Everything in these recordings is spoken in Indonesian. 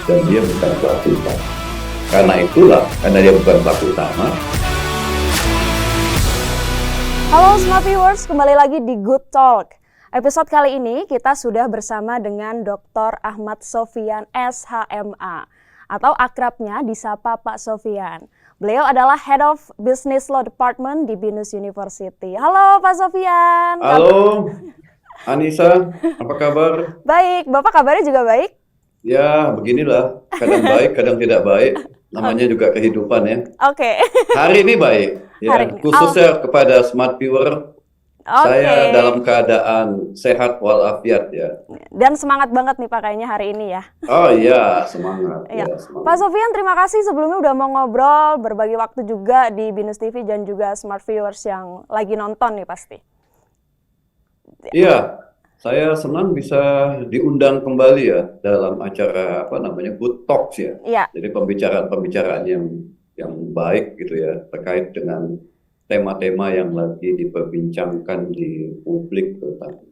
dan dia bukan pelaku utama. Karena itulah, karena dia bukan pelaku utama. Halo Smart Viewers, kembali lagi di Good Talk. Episode kali ini kita sudah bersama dengan Dr. Ahmad Sofyan SHMA atau akrabnya disapa Pak Sofyan. Beliau adalah Head of Business Law Department di BINUS University. Halo Pak Sofyan. Halo Anissa, apa kabar? Baik, Bapak kabarnya juga baik? Ya, beginilah. Kadang baik, kadang tidak baik. Namanya juga kehidupan ya. Oke. Hari ini baik. Ya, Hari ini. khususnya kepada Smart Viewer, saya Oke. dalam keadaan sehat walafiat ya. Dan semangat banget nih Pak kayaknya hari ini ya. Oh iya, semangat. Iya. Ya, semangat. Pak Sofyan, terima kasih sebelumnya udah mau ngobrol, berbagi waktu juga di BINUS TV dan juga Smart Viewers yang lagi nonton nih pasti. Iya, saya senang bisa diundang kembali ya dalam acara Good Talks ya. Iya. Jadi pembicaraan-pembicaraan yang baik gitu ya terkait dengan tema-tema yang lagi diperbincangkan di publik terutama.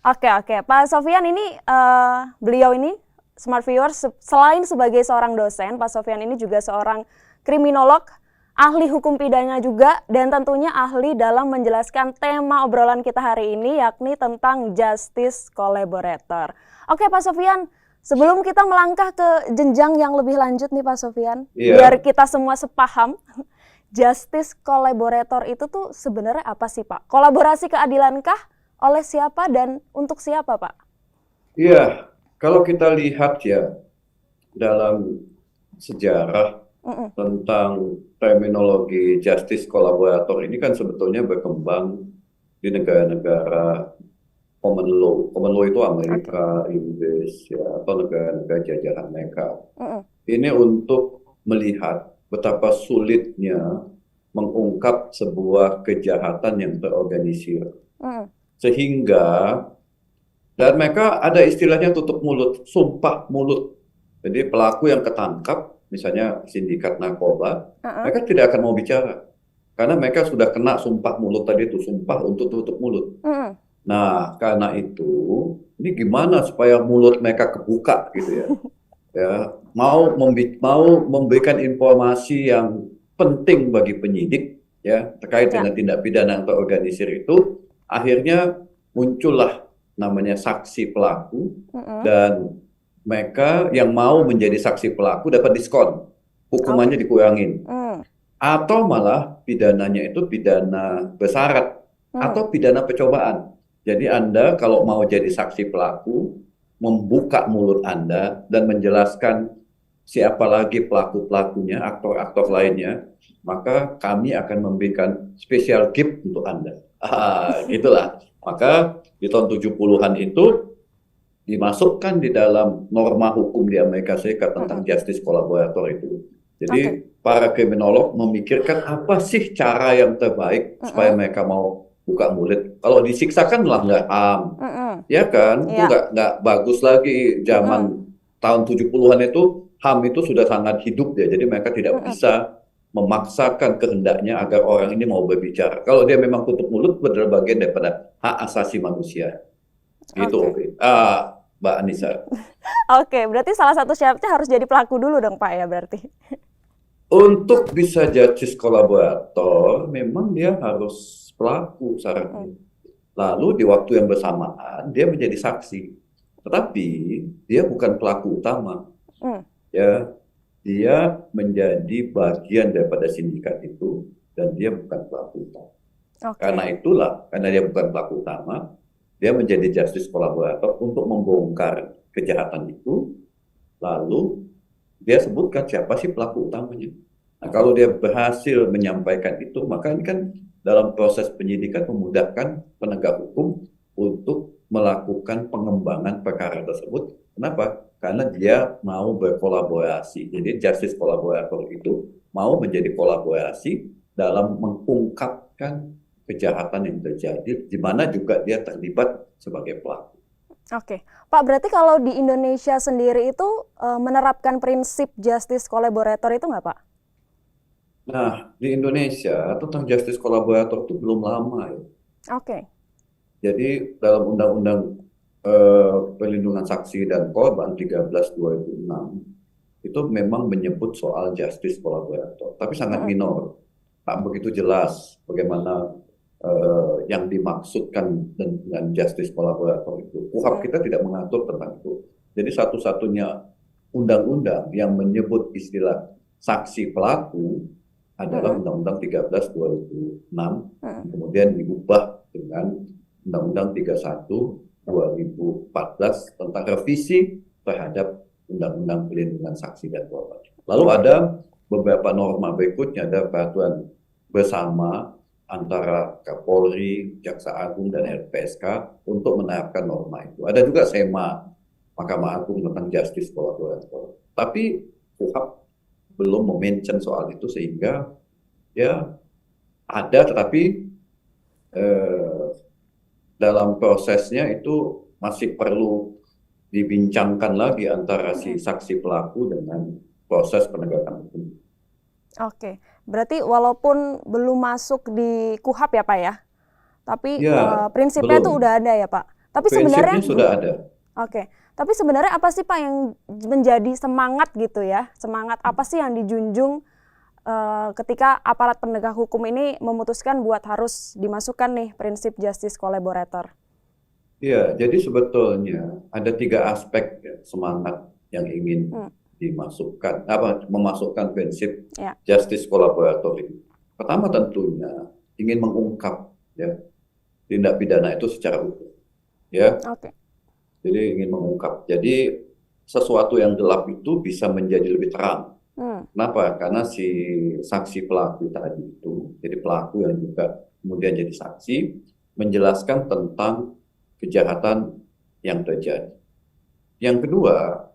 Oke. Pak Sofyan ini, beliau ini Smart Viewers selain sebagai seorang dosen, Pak Sofyan ini juga seorang kriminolog, ahli hukum pidana juga, dan tentunya ahli dalam menjelaskan tema obrolan kita hari ini, yakni tentang justice collaborator. Oke Pak Sofyan, sebelum kita melangkah ke jenjang yang lebih lanjut nih Pak Sofyan, biar kita semua sepaham, justice collaborator itu tuh sebenarnya apa sih Pak? Kolaborasi keadilankah? Oleh siapa dan untuk siapa Pak? Iya, kalau kita lihat ya dalam sejarah tentang terminologi justice collaborator ini kan sebetulnya berkembang di negara-negara common law. Common law itu Amerika, Inggris, ya, atau negara-negara jajahan mereka. Ini untuk melihat betapa sulitnya mengungkap sebuah kejahatan yang terorganisir. Sehingga, dan mereka ada istilahnya tutup mulut, sumpah mulut. Jadi pelaku yang ketangkap, misalnya sindikat narkoba, mereka tidak akan mau bicara. Karena mereka sudah kena sumpah mulut tadi itu, sumpah untuk tutup mulut. Nah, karena itu, ini gimana supaya mulut mereka kebuka gitu ya. Ya, mau memberikan informasi yang penting bagi penyidik ya terkait dengan tindak pidana yang terorganisir itu, akhirnya muncullah namanya saksi pelaku dan mereka yang mau menjadi saksi pelaku dapat diskon, hukumannya dikurangin, atau malah pidananya itu pidana bersyarat atau pidana percobaan. Jadi Anda kalau mau jadi saksi pelaku, membuka mulut Anda dan menjelaskan siapa lagi pelaku-pelakunya, aktor-aktor lainnya, maka kami akan memberikan special gift untuk Anda. Gitulah. Maka di tahun 70-an itu dimasukkan di dalam norma hukum di Amerika Serikat tentang justice collaborator itu. Jadi para kriminolog memikirkan apa sih cara yang terbaik supaya mereka mau buka mulut. Kalau disiksa kan malah nggak ya kan? Itu nggak bagus lagi. Zaman tahun 70-an itu HAM itu sudah sangat hidup ya. Jadi mereka tidak bisa memaksakan kehendaknya agar orang ini mau berbicara. Kalau dia memang tutup mulut, adalah bagian daripada hak asasi manusia. Gitu, Mbak Anissa. Oke, berarti salah satu syaratnya harus jadi pelaku dulu dong Pak ya berarti? Untuk bisa justice collaborator, memang dia harus pelaku syaratnya. Lalu di waktu yang bersamaan, dia menjadi saksi. Tetapi dia bukan pelaku utama. Ya, dia menjadi bagian daripada sindikat itu dan dia bukan pelaku utama. Karena itulah, karena dia bukan pelaku utama, dia menjadi justice collaborator untuk membongkar kejahatan itu, lalu dia sebutkan siapa sih pelaku utamanya. Nah, kalau dia berhasil menyampaikan itu, maka ini kan dalam proses penyidikan memudahkan penegak hukum untuk melakukan pengembangan perkara tersebut. Kenapa? Karena dia mau berkolaborasi. Jadi justice collaborator itu mau menjadi kolaborasi dalam mengungkapkan kejahatan yang terjadi, di mana juga dia terlibat sebagai pelaku. Oke, Pak, berarti kalau di Indonesia sendiri itu menerapkan prinsip justice collaborator itu nggak, Pak? Nah, di Indonesia tentang justice collaborator itu belum lama ya. Oke. Jadi dalam Undang-Undang Perlindungan Saksi dan Korban 13/2006 itu memang menyebut soal justice collaborator, tapi sangat minor, tak begitu jelas bagaimana yang dimaksudkan dengan justice collaborator itu. KUHP kita tidak mengatur tentang itu. Jadi satu-satunya undang-undang yang menyebut istilah saksi pelaku adalah Undang-Undang 13/2006, kemudian diubah dengan Undang-Undang 31/2014 tentang revisi terhadap Undang-Undang Perlindungan Saksi dan Korban. Lalu ada beberapa norma berikutnya, ada peraturan bersama antara Kapolri, Jaksa Agung, dan LPSK untuk menerapkan norma itu. Ada juga SEMA, Mahkamah Agung tentang justice collaborator. Tapi KUHP belum mention soal itu, sehingga ya ada, tetapi dalam prosesnya itu masih perlu dibincangkan lagi antara si saksi pelaku dengan proses penegakan hukum. Oke, berarti walaupun belum masuk di KUHP ya Pak ya, tapi Ya, prinsipnya itu belum. udah ada ya Pak. Tapi Prinsipnya sebenarnya, sudah ada. oke, tapi sebenarnya apa sih Pak yang menjadi semangat gitu ya? Semangat apa sih yang dijunjung ketika aparat penegak hukum ini memutuskan buat harus dimasukkan nih prinsip justice collaborator? Ya, jadi sebetulnya ada 3 aspek ya, semangat yang ingin dimasukkan, memasukkan prinsip Ya, justice collaborator ini. Pertama tentunya ingin mengungkap ya tindak pidana itu secara utuh. Ya, oke. jadi ingin mengungkap. Jadi sesuatu yang gelap itu bisa menjadi lebih terang. Kenapa? Karena si saksi pelaku tadi itu, jadi pelaku yang juga kemudian jadi saksi, menjelaskan tentang kejahatan yang terjadi. Yang kedua,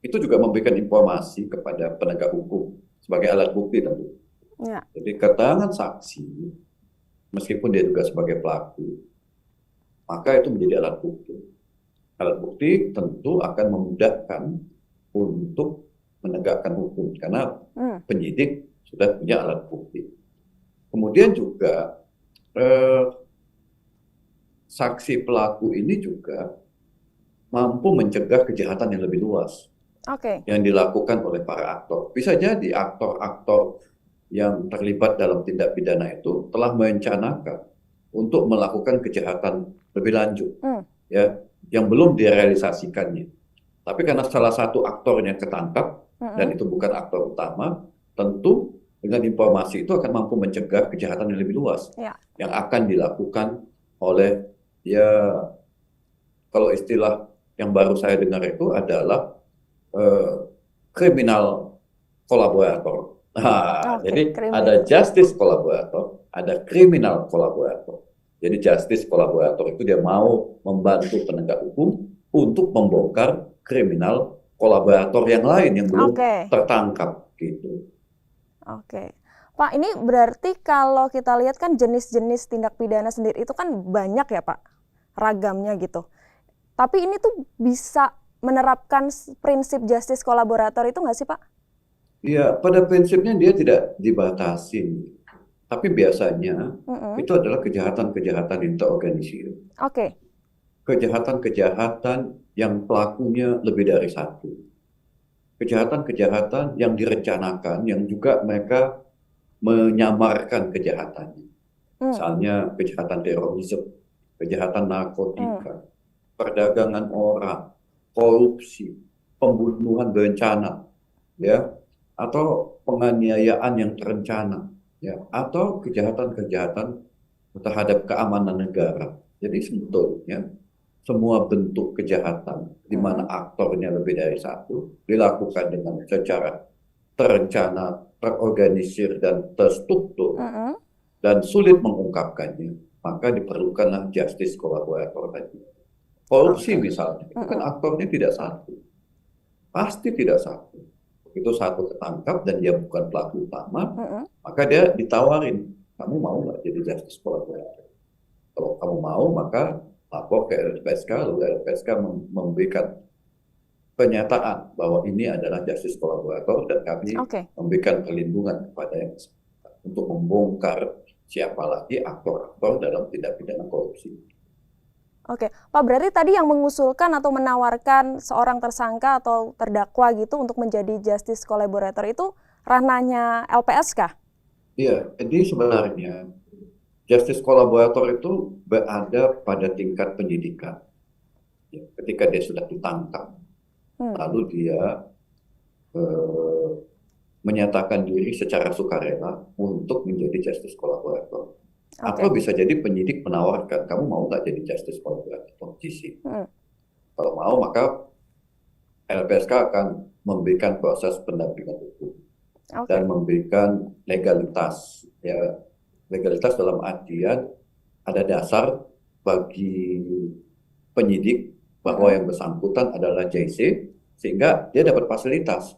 itu juga memberikan informasi kepada penegak hukum sebagai alat bukti tentu. Ya, Jadi keterangan saksi, meskipun dia juga sebagai pelaku, maka itu menjadi alat bukti. Alat bukti tentu akan memudahkan untuk menegakkan hukum, karena penyidik sudah punya alat bukti. Kemudian juga saksi pelaku ini juga mampu mencegah kejahatan yang lebih luas oke. yang dilakukan oleh para aktor. Bisa jadi aktor-aktor yang terlibat dalam tindak pidana itu telah merencanakan untuk melakukan kejahatan lebih lanjut, ya, yang belum direalisasikannya. Tapi karena salah satu aktornya ketangkap dan itu bukan aktor utama, tentu dengan informasi itu akan mampu mencegah kejahatan yang lebih luas yang akan dilakukan oleh, ya, kalau istilah yang baru saya dengar itu adalah kriminal kolaborator. Jadi ada justice kolaborator, ada kriminal kolaborator. Jadi justice kolaborator itu dia mau membantu penegak hukum untuk membongkar kriminal kolaborator yang lain yang belum tertangkap gitu. Oke. Pak, ini berarti kalau kita lihat kan jenis-jenis tindak pidana sendiri itu kan banyak ya Pak, ragamnya gitu. Tapi ini tuh bisa menerapkan prinsip justice kolaborator itu nggak sih Pak? Iya, pada prinsipnya dia tidak dibatasi. Tapi biasanya itu adalah kejahatan-kejahatan yang terorganisir. Oke. Kejahatan-kejahatan yang pelakunya lebih dari satu. Kejahatan-kejahatan yang direncanakan, yang juga mereka menyamarkan kejahatannya. Misalnya kejahatan terorisme, kejahatan narkotika, perdagangan orang, korupsi, pembunuhan berencana, ya, atau penganiayaan yang terencana, ya, atau kejahatan-kejahatan terhadap keamanan negara. Jadi sebetulnya semua bentuk kejahatan di mana aktornya lebih dari satu dilakukan dengan secara terencana, terorganisir, dan terstruktur, dan sulit mengungkapkannya, maka diperlukanlah justice collaborator tadi. Korupsi misalnya, itu kan aktornya tidak satu, pasti tidak satu. Itu satu ketangkap dan dia bukan pelaku utama, maka dia ditawarin, kamu mau nggak jadi justice collaborator? Kalau kamu mau, maka lapor ke LPSK, lalu LPSK memberikan pernyataan bahwa ini adalah justice collaborator dan kami memberikan perlindungan kepada yang untuk membongkar siapa lagi aktor-aktor dalam tindak pidana korupsi. Oke, Pak, berarti tadi yang mengusulkan atau menawarkan seorang tersangka atau terdakwa gitu untuk menjadi justice collaborator itu ranahnya LPSK? Iya, jadi sebenarnya justice collaborator itu berada pada tingkat penyidikan. Ya, ketika dia sudah ditangkap, lalu dia eh, menyatakan diri secara sukarela untuk menjadi justice collaborator. Oke. Atau bisa jadi penyidik menawarkan, kamu mau nggak jadi justice collaborator, GC? Kalau mau, maka LPSK akan memberikan proses pendampingan hukum dan memberikan legalitas. Ya, legalitas dalam artian ada dasar bagi penyidik bahwa yang bersangkutan adalah JC, sehingga dia dapat fasilitas.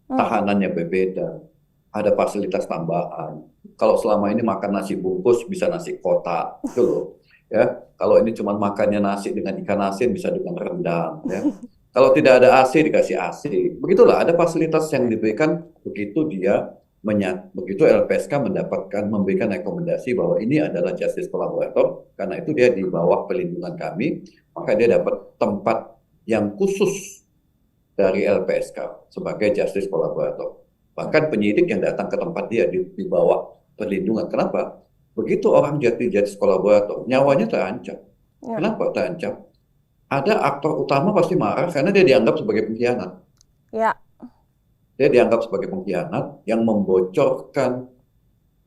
Tahanannya berbeda, ada fasilitas tambahan. Kalau selama ini makan nasi bungkus bisa nasi kotak, gitu loh. Ya, kalau ini cuma makannya nasi dengan ikan asin bisa dengan rendang. Ya. Kalau tidak ada AC dikasih AC. Begitulah, ada fasilitas yang diberikan begitu begitu LPSK memberikan rekomendasi bahwa ini adalah justice collaborator, karena itu dia di bawah pelindungan kami, maka dia dapat tempat yang khusus dari LPSK sebagai justice collaborator. Bahkan penyidik yang datang ke tempat dia di bawah perlindungan. Kenapa? Begitu orang jadi justice collaborator, nyawanya terancam. Kenapa terancam? Ada aktor utama pasti marah karena dia dianggap sebagai pengkhianat. Ya. Dia dianggap sebagai pengkhianat yang membocorkan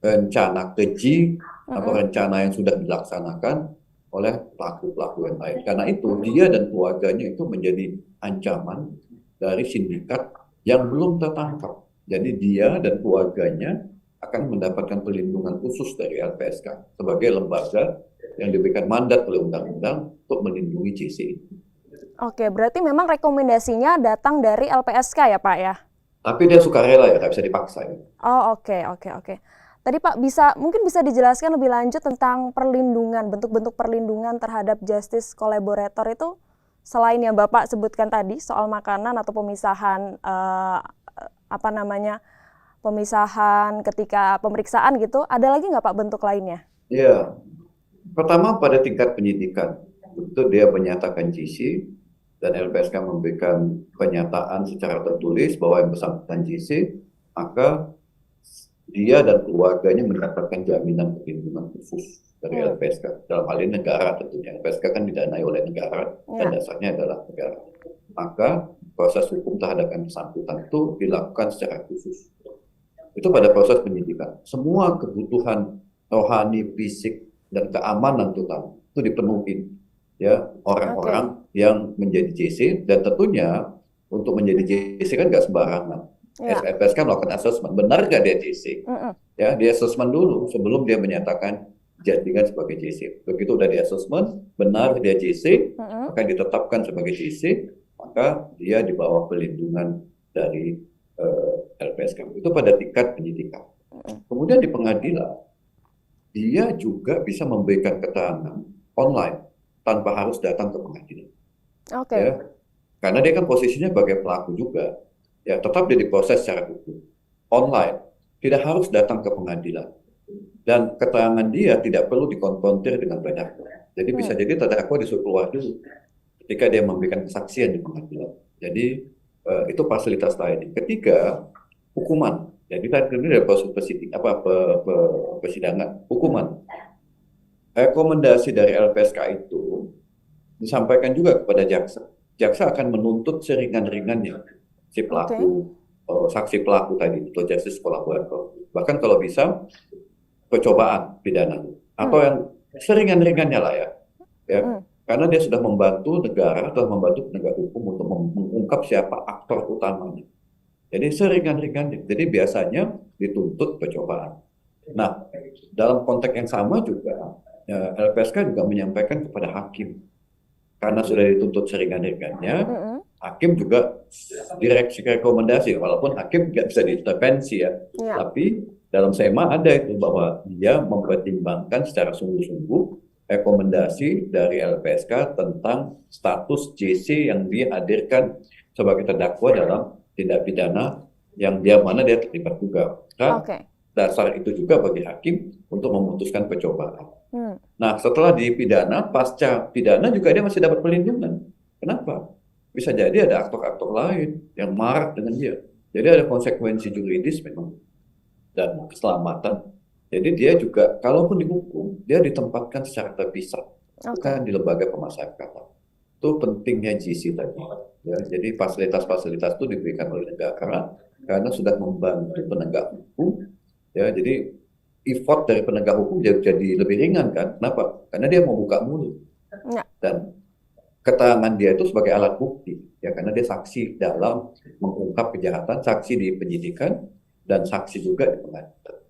rencana keji atau rencana yang sudah dilaksanakan oleh pelaku-pelaku yang lain. Karena itu dia dan keluarganya itu menjadi ancaman dari sindikat yang belum tertangkap. Jadi dia dan keluarganya akan mendapatkan perlindungan khusus dari LPSK sebagai lembaga yang diberikan mandat oleh undang-undang untuk melindungi JC. Oke, berarti memang rekomendasinya datang dari LPSK ya, Pak ya? Tapi dia sukarela ya, nggak bisa dipaksa ya. Oh, oke. Tadi Pak mungkin bisa dijelaskan lebih lanjut tentang perlindungan, bentuk-bentuk perlindungan terhadap justice collaborator itu selain yang Bapak sebutkan tadi soal makanan atau pemisahan pemisahan ketika pemeriksaan gitu, ada lagi nggak Pak bentuk lainnya? Iya, pertama pada tingkat penyidikan, itu dia menyatakan GC dan LPSK memberikan pernyataan secara tertulis bahwa yang bersangkutan GC, maka dia dan keluarganya mendapatkan jaminan perlindungan khusus dari LPSK. Dalam hal ini negara tentunya. LPSK kan didanai oleh negara dan dasarnya adalah negara. Maka proses hukum terhadap yang bersangkutan itu dilakukan secara khusus. Itu pada proses penyidikan. Semua kebutuhan rohani, fisik, dan keamanan terutama itu dipenuhi ya orang-orang yang menjadi JC, dan tentunya untuk menjadi JC kan nggak sembarangan. LPSK melakukan assessment, benar nggak dia JC? Ya, dia assessment dulu sebelum dia menyatakan jadikan sebagai JC. Begitu udah di assessment, benar dia JC, maka ditetapkan sebagai JC, maka dia di bawah perlindungan dari LPSK. Itu pada tingkat penyidikan. Kemudian di pengadilan, dia juga bisa memberikan keterangan online tanpa harus datang ke pengadilan. Ya, karena dia kan posisinya sebagai pelaku juga. Ya, tetap dia diproses secara hukum online, tidak harus datang ke pengadilan, dan keterangan dia tidak perlu dikonfrontir dengan terdakwa. Jadi bisa jadi terdakwa disuruh keluar dulu ketika dia memberikan kesaksian di pengadilan. Jadi itu fasilitas lain. Ketiga, hukuman. Jadi tadi ini ada proses persidangan, hukuman. Rekomendasi dari LPSK itu disampaikan juga kepada jaksa. Jaksa akan menuntut seringan-ringannya si pelaku, saksi pelaku tadi, atau justice collaborator. Bahkan kalau bisa, percobaan pidana. Atau yang seringan-ringannya lah ya. Karena dia sudah membantu negara atau membantu penegak hukum untuk mengungkap siapa aktor utamanya. Jadi seringan-ringannya. Jadi biasanya dituntut percobaan. Nah, dalam konteks yang sama juga, LPSK juga menyampaikan kepada hakim. Karena sudah dituntut seringan-ringannya, hakim juga direksi rekomendasi, walaupun hakim nggak bisa diintervensi ya. Tapi dalam SEMA ada itu bahwa dia mempertimbangkan secara sungguh-sungguh rekomendasi dari LPSK tentang status JC yang dihadirkan sebagai terdakwa dalam tindak pidana yang mana dia terlibat juga. Nah, dasar itu juga bagi hakim untuk memutuskan percobaan. Nah, setelah dipidana, pasca pidana juga dia masih dapat perlindungan. Kenapa? Bisa jadi ada aktor-aktor lain yang marah dengan dia. Jadi ada konsekuensi juridis memang dan keselamatan. Jadi dia juga, kalaupun dihukum, dia ditempatkan secara terpisah, bukan di lembaga pemasyarakatan. Itu pentingnya GC tadi. Ya, jadi fasilitas-fasilitas itu diberikan oleh negara karena sudah membantu penegak hukum. Ya, jadi effort dari penegak hukum jadi lebih ringan kan? Kenapa? Karena dia mau buka mulut dan keterangan dia itu sebagai alat bukti. Ya, karena dia saksi dalam mengungkap kejahatan, saksi di penyidikan dan saksi juga di pengadilan.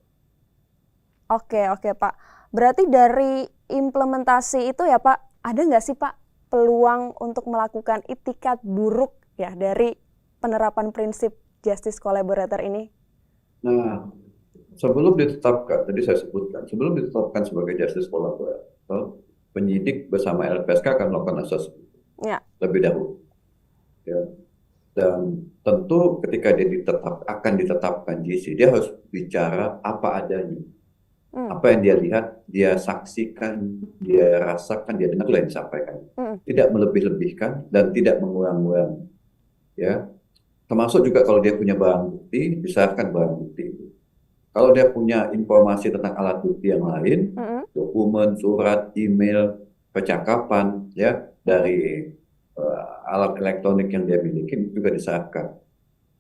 Oke Pak. Berarti dari implementasi itu ya Pak, ada nggak sih Pak peluang untuk melakukan itikat buruk ya dari penerapan prinsip justice collaborator ini? Nah, sebelum ditetapkan, tadi saya sebutkan, sebelum ditetapkan sebagai justice collaborator, penyidik bersama LPSK akan melakukan asesmen lebih dahulu. Ya. Dan tentu ketika dia akan ditetapkan GC, dia harus bicara apa adanya. Apa yang dia lihat, dia saksikan, dia rasakan, dia dengar, yang disampaikan. Tidak melebih-lebihkan dan tidak mengurang-urang. Ya. Termasuk juga kalau dia punya barang bukti, diserahkan barang bukti itu. Kalau dia punya informasi tentang alat bukti yang lain, dokumen, surat, email, percakapan, ya, dari alat elektronik yang dia miliki juga diserahkan.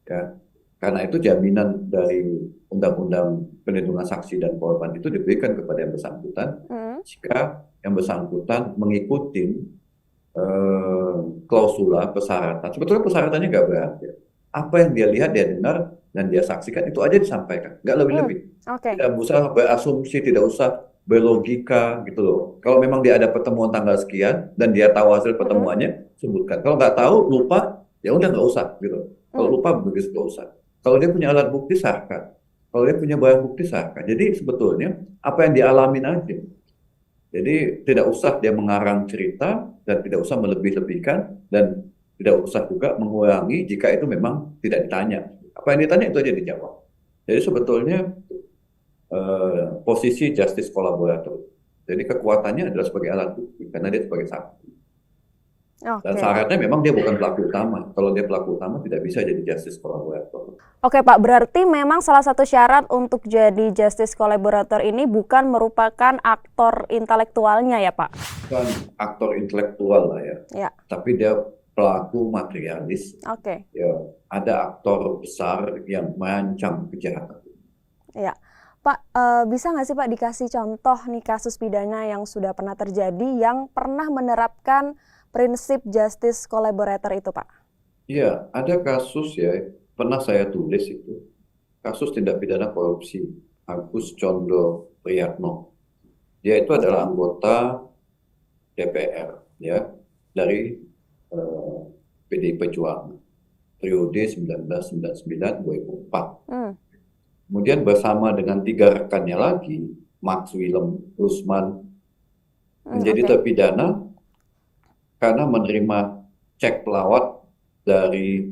Ya. Karena itu jaminan dari Undang-Undang Perlindungan Saksi dan Korban itu diberikan kepada yang bersangkutan jika yang bersangkutan mengikuti klausula persyaratan. Sebetulnya persyaratannya nggak berat. Ya. Apa yang dia lihat, dia dengar, dan dia saksikan, itu aja disampaikan. Nggak lebih-lebih. Tidak usah berasumsi, tidak usah berlogika gitu loh. Kalau memang dia ada pertemuan tanggal sekian, dan dia tahu hasil pertemuannya, sebutkan. Kalau nggak tahu, lupa, ya udah nggak usah gitu. Kalau lupa, begitu nggak usah. Kalau dia punya alat bukti, sahkan. Kalau dia punya barang bukti, sahkan. Jadi sebetulnya apa yang dialamin aja. Jadi tidak usah dia mengarang cerita dan tidak usah melebih-lebihkan dan tidak usah juga mengurangi jika itu memang tidak ditanya. Apa yang ditanya itu aja dijawab. Jadi sebetulnya posisi justice collaborator. Jadi kekuatannya adalah sebagai alat bukti karena dia sebagai saksi. Dan syaratnya memang dia bukan pelaku utama. Kalau dia pelaku utama tidak bisa jadi justice collaborator. Oke Pak, berarti memang salah satu syarat untuk jadi justice collaborator ini bukan merupakan aktor intelektualnya ya Pak? Bukan aktor intelektual lah ya. Tapi dia pelaku materialis. Ya, ada aktor besar yang merancang kejahatan. Ya. Pak, bisa nggak sih Pak dikasih contoh nih kasus pidana yang sudah pernah terjadi yang pernah menerapkan prinsip justice collaborator itu, Pak? Iya, ada kasus ya, pernah saya tulis itu, kasus tindak pidana korupsi Agus Condo Priyatno. Dia itu adalah anggota DPR ya dari PDI Perjuangan periode 1999-2004. Kemudian bersama dengan 3 rekannya lagi, Max Willem Rusman, menjadi terpidana karena menerima cek pelawat dari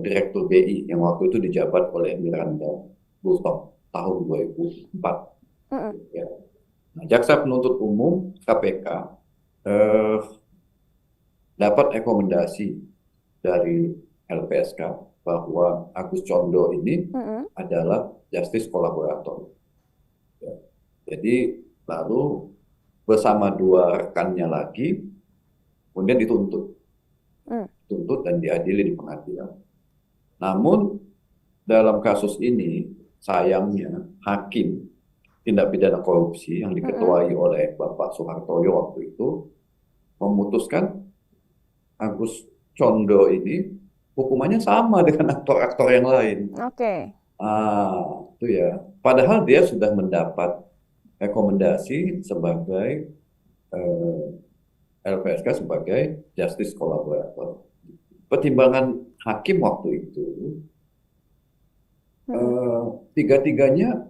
Direktur BI yang waktu itu dijabat oleh Miranda Gultom tahun 2004. Ya. Nah, Jaksa Penuntut Umum KPK dapat rekomendasi dari LPSK bahwa Agus Condo ini adalah justice collaborator. Ya. Jadi lalu bersama 2 rekannya lagi kemudian dituntut dan diadili di pengadilan. Namun dalam kasus ini sayangnya hakim tindak pidana korupsi yang diketuai oleh Bapak Soehartoyo waktu itu memutuskan Agus Condo ini hukumannya sama dengan aktor-aktor yang lain. Itu ya. Padahal dia sudah mendapat rekomendasi sebagai LPSK sebagai justice collaborator. Pertimbangan hakim waktu itu, 3-tiganya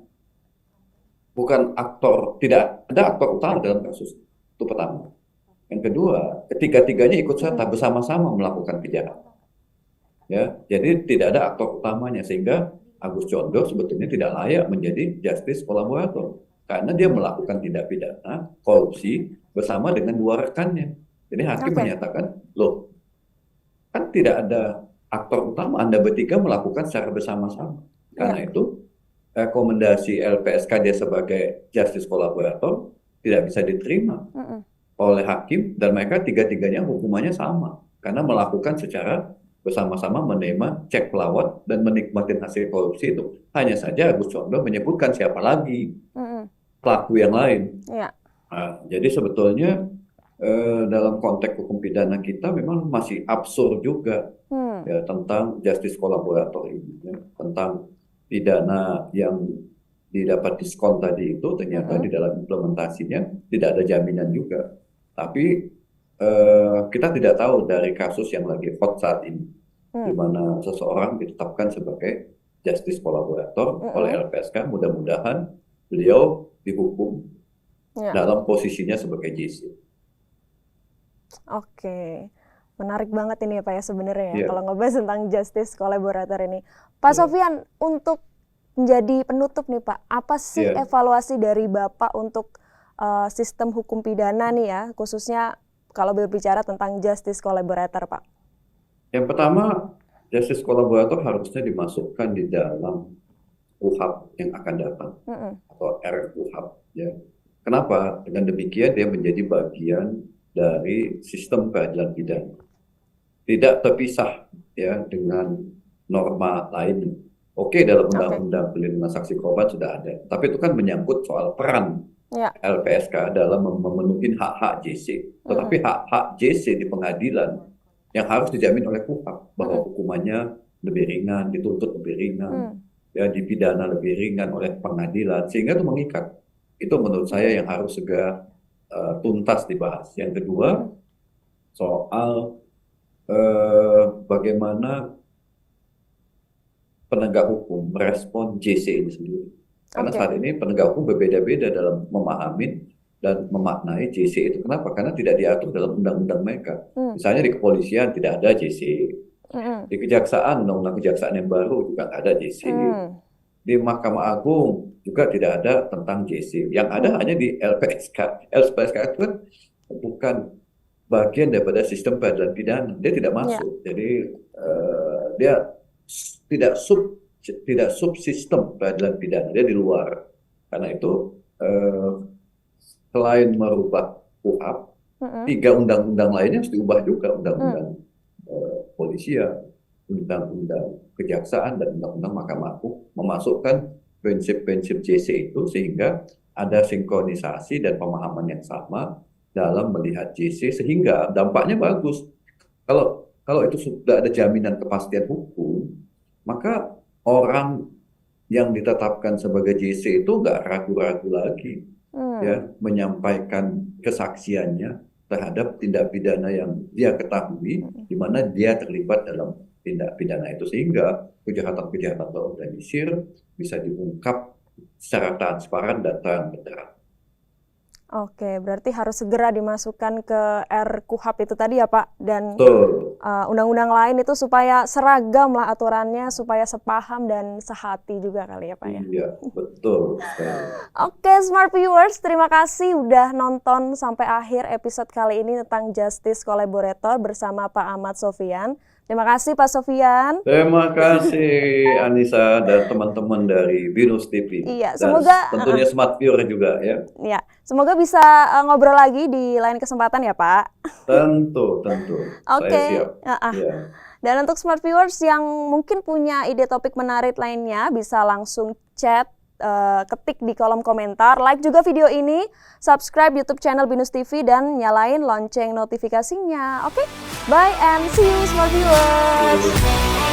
bukan aktor, tidak ada aktor utama dalam kasus itu pertama. Yang kedua, ketiga-tiganya ikut serta bersama-sama melakukan kejahatan. Ya, jadi tidak ada aktor utamanya sehingga Agus Condo sebetulnya tidak layak menjadi justice collaborator. karena dia melakukan tindak pidana korupsi bersama dengan 2 rekannya. Jadi hakim menyatakan, loh, kan tidak ada aktor utama, Anda bertiga melakukan secara bersama-sama. Karena itu rekomendasi LPSK dia sebagai justice collaborator tidak bisa diterima oleh hakim, dan mereka tiga-tiganya hukumannya sama karena melakukan secara bersama-sama menerima cek pelawat dan menikmati hasil korupsi itu. Hanya saja Agus Condro menyebutkan siapa lagi pelaku yang lain. Nah, jadi sebetulnya dalam konteks hukum pidana kita memang masih absurd juga ya, tentang justice collaborator ini, ya, tentang pidana yang didapat diskon tadi itu ternyata di dalam implementasinya tidak ada jaminan juga. Tapi kita tidak tahu dari kasus yang lagi hot saat ini, di mana seseorang ditetapkan sebagai justice collaborator oleh LPSK. Mudah-mudahan beliau dihukum dalam posisinya sebagai JC. Oke, menarik banget ini ya Pak ya sebenarnya ya, kalau ngebahas tentang justice collaborator ini. Pak Sofyan, untuk menjadi penutup nih Pak, apa sih evaluasi dari Bapak untuk sistem hukum pidana nih ya, khususnya kalau berbicara tentang justice collaborator Pak? Yang pertama, justice collaborator harusnya dimasukkan di dalam KUHP yang akan datang, atau RKUHP. Ya. Kenapa? Dengan demikian dia menjadi bagian dari sistem peradilan pidana, tidak terpisah ya dengan norma lainnya. Oke, dalam undang-undang perlindungan saksi korban sudah ada, tapi itu kan menyangkut soal peran LPSK dalam memenuhi hak-hak JC. Tetapi hak-hak JC di pengadilan yang harus dijamin oleh KUHP, bahwa hukumannya lebih ringan, dituntut lebih ringan, ya dipidana lebih ringan oleh pengadilan, sehingga itu mengikat. Itu menurut saya yang harus segera tuntas dibahas. Yang kedua, soal bagaimana penegak hukum merespon JC ini sendiri. Karena saat ini penegak hukum berbeda-beda dalam memahami dan memaknai JC itu. Kenapa? Karena tidak diatur dalam undang-undang mereka. Misalnya di kepolisian tidak ada JC. Di kejaksaan, undang-undang kejaksaan yang baru juga nggak ada JC. Di Mahkamah Agung juga tidak ada tentang JC. Yang ada hanya di LPSK. LPSK itu kan bukan bagian daripada sistem peradilan pidana. Dia tidak masuk. Jadi dia tidak subsistem peradilan pidana, dia di luar. Karena itu selain merubah KUHP, 3 undang-undang lainnya harus diubah juga, undang-undang polisian, undang-undang kejaksaan, dan undang-undang Mahkamah Agung, memasukkan prinsip-prinsip JC itu sehingga ada sinkronisasi dan pemahaman yang sama dalam melihat JC, sehingga dampaknya bagus. Kalau itu sudah ada jaminan kepastian hukum, maka orang yang ditetapkan sebagai JC itu nggak ragu-ragu lagi ya menyampaikan kesaksiannya terhadap tindak pidana yang dia ketahui, di mana dia terlibat dalam tindak pidana itu, sehingga kejahatan-kejahatan terorganisir bisa diungkap secara transparan dan terang-benderang. Oke, berarti harus segera dimasukkan ke RKUHP itu tadi ya Pak, dan undang-undang lain itu supaya seragam lah aturannya, supaya sepaham dan sehati juga kali ya Pak ya. Iya, betul. Oke, Smart Viewers, terima kasih udah nonton sampai akhir episode kali ini tentang Justice Collaborator bersama Pak Ahmad Sofyan. Terima kasih Pak Sofyan. Terima kasih Anissa dan teman-teman dari Binus TV. Iya, dan semoga tentunya Smart Viewer juga ya. Iya, semoga bisa ngobrol lagi di lain kesempatan ya Pak. Tentu. Oke. Saya siap. Ya. Dan untuk Smart Viewers yang mungkin punya ide topik menarik lainnya, bisa langsung chat, ketik di kolom komentar, like juga video ini, subscribe YouTube channel Binus TV, dan nyalain lonceng notifikasinya. Oke, bye and see you Smart Viewers.